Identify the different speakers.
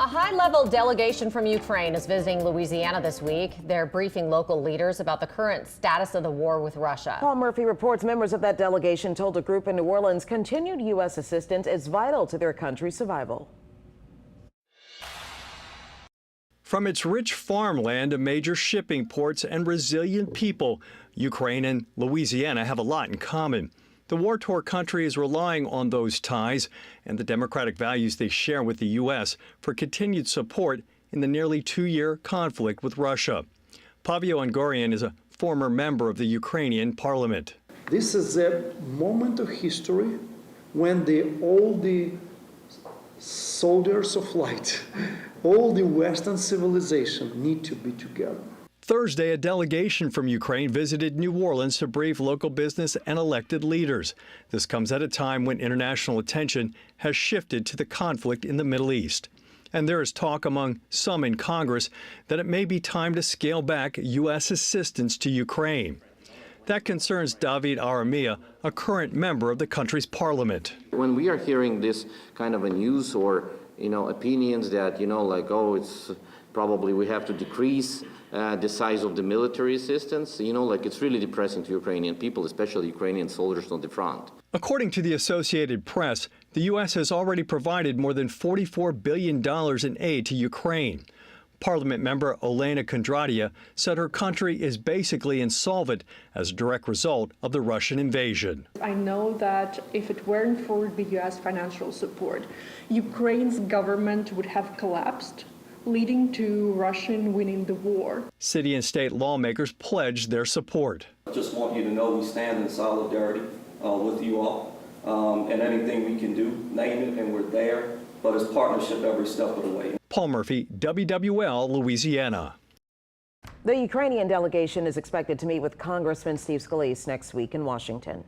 Speaker 1: high-level delegation from Ukraine is visiting Louisiana this week. They're briefing local leaders about the current status of the war with Russia.
Speaker 2: Paul Murphy reports members of that delegation told a group in New Orleans continued U.S. assistance is vital to their country's survival.
Speaker 3: From its rich farmland to major shipping ports and resilient people, Ukraine and Louisiana have a lot in common. The war-torn country is relying on those ties and the democratic values they share with the U.S. for continued support in the nearly two-year conflict with Russia. Pavio Ungurian is a former member of the Ukrainian parliament.
Speaker 4: This is a moment of history when all the soldiers of light, all the Western civilization need to be together.
Speaker 3: Thursday, a delegation from Ukraine visited New Orleans to brief local business and elected leaders. This comes at a time when international attention has shifted to the conflict in the Middle East. And there is talk among some in Congress that it may be time to scale back U.S. assistance to Ukraine. That concerns David Aramia, a current member of the country's parliament.
Speaker 5: When we are hearing this kind of a news or, opinions that, it's probably we have to decrease the size of the military assistance, it's really depressing to Ukrainian people, especially Ukrainian soldiers on the front.
Speaker 3: According to the Associated Press, the U.S. has already provided more than $44 billion in aid to Ukraine. Parliament member Olena Kondratiuk said her country is basically insolvent as a direct result of the Russian invasion.
Speaker 6: I know that if it weren't for the U.S. financial support, Ukraine's government would have collapsed, leading to Russian winning the war.
Speaker 3: City and state lawmakers pledged their support.
Speaker 7: I just want you to know we stand in solidarity with you all, and anything we can do, name it, and we're there, but it's partnership every step of the way.
Speaker 3: Paul Murphy, WWL, Louisiana.
Speaker 2: The Ukrainian delegation is expected to meet with Congressman Steve Scalise next week in Washington.